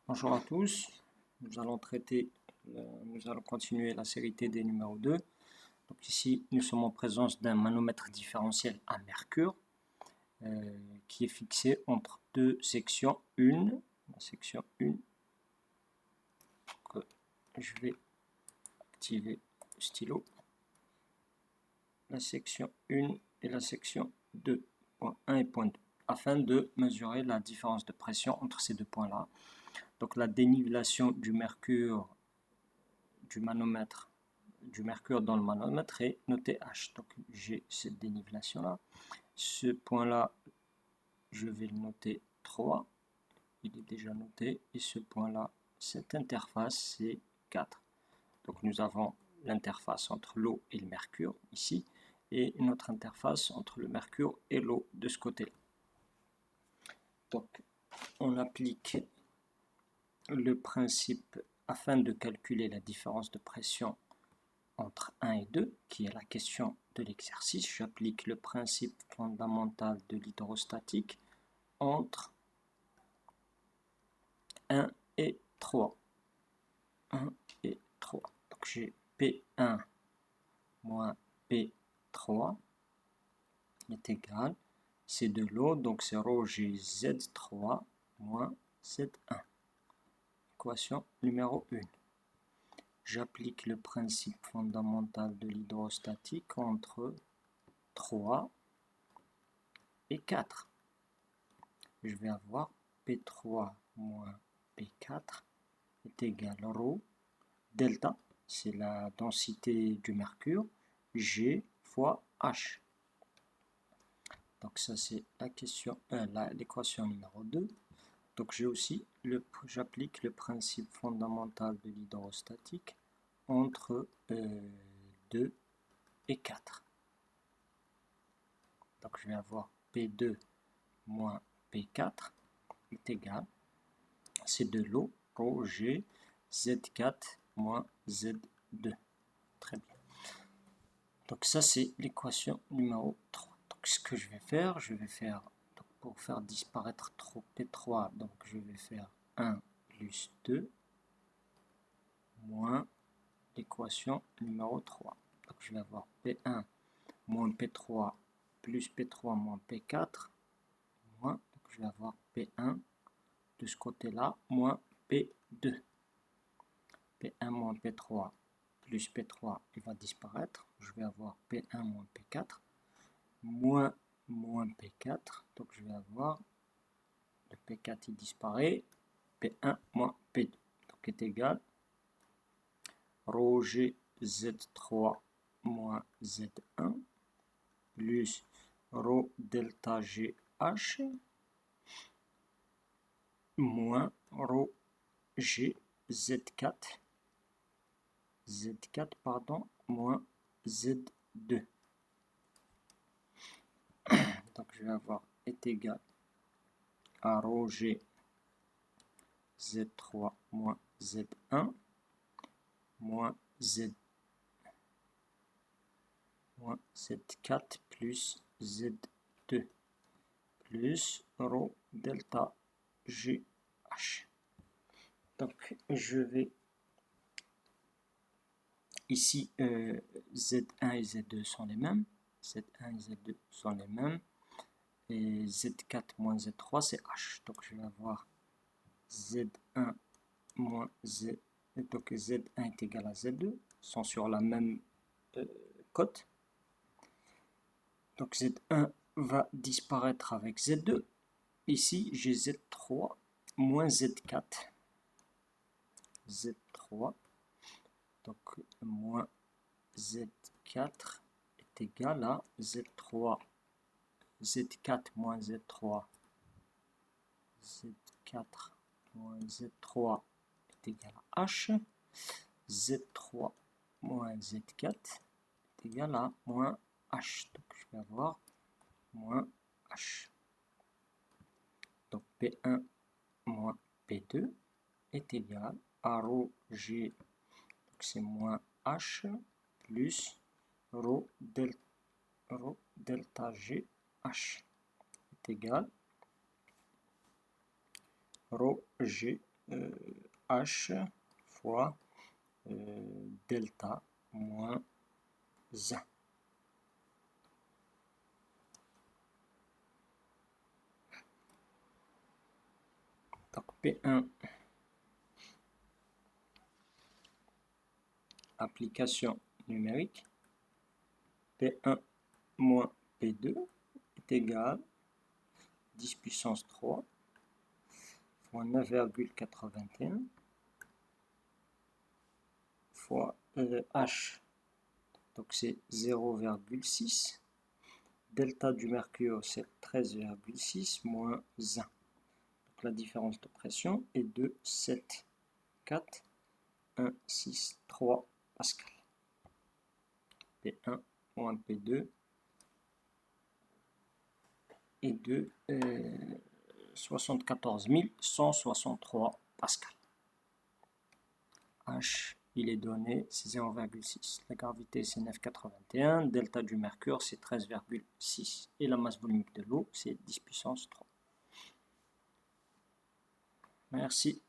Bonjour à tous, nous allons continuer la série TD numéro 2. Donc ici, nous sommes en présence d'un manomètre différentiel à mercure qui est fixé entre deux sections. La section 1, donc, je vais activer le stylo. La section 1 et la section 2, point 1 et point 2, afin de mesurer la différence de pression entre ces deux points-là. Donc la dénivellation du mercure dans le manomètre est noté H. Donc j'ai cette dénivellation là. Ce point là, je vais le noter 3. Il est déjà noté. Et ce point là, cette interface, c'est 4. Donc nous avons l'interface entre l'eau et le mercure ici. Et notre interface entre le mercure et l'eau de ce côté-là. Donc on applique le principe afin de calculer la différence de pression entre 1 et 2, qui est la question de l'exercice. J'applique le principe fondamental de l'hydrostatique entre 1 et 3. 1 et 3. Donc j'ai P1 moins P3 est égal, c'est de l'eau, donc c'est ρ G Z3 moins Z1. Équation numéro 1. J'applique le principe fondamental de l'hydrostatique entre 3 et 4. Je vais avoir P3 moins P4 est égal à ρ delta, c'est la densité du mercure, G fois H. Donc ça c'est la question, l'équation numéro 2. Donc j'applique le principe fondamental de l'hydrostatique entre 2 et 4. Donc je vais avoir P2 moins P4 est égal, c'est de l'eau, ρ G Z4 moins Z2. Très bien. Donc ça c'est l'équation numéro 3. Donc ce que je vais faire donc, pour faire disparaître P3, donc je vais faire 1 plus 2 moins l'équation numéro 3. Donc je vais avoir P1 moins P3 plus P3 moins P4 moins, donc je vais avoir P1 de ce côté-là moins P2. P1 moins P3 plus P3, il va disparaître. Je vais avoir P1 moins P4 moins P4. Donc je vais avoir le P4 il disparaît. P1 moins P2. Donc est égal ρ G Z3 moins Z1 plus ρ delta GH moins ρ G Z4 moins Z2. Donc je vais avoir est égal à ρ G Z3 moins Z1 moins Z4 plus Z2 plus ρ delta GH. Donc je vais ici Z1 et Z2 sont les mêmes. Z1 et Z2 sont les mêmes. Et Z4 moins Z3 c'est H. Donc je vais avoir Z1 moins Z. Donc Z1 est égal à Z2. Sont sur la même cote. Donc Z1 va disparaître avec Z2. Ici j'ai Z3 moins Z4. Z3. Donc moins Z4 est égal à Z3. Z4 moins Z3. Z4 moins Z3 est égal à H. Z3 moins Z4 est égal à moins H. Donc je vais avoir moins H. Donc P1 moins P2 est égal à ρ G, donc c'est moins H plus ρ delta GH est égal ρ G H fois delta moins 1. Donc P1, application numérique, P1 moins P2 est égal 10 puissance 3 fois 9,81 fois H, donc c'est 0,6, delta du mercure c'est 13,6 moins 1. Donc la différence de pression est de 7, 4, 1, 6, 3 pascal. P1 moins P2 est de 74 163 pascal. H, il est donné, c'est 0,6. La gravité, c'est 9,81. Delta du mercure, c'est 13,6. Et la masse volumique de l'eau, c'est 10 puissance 3. Merci.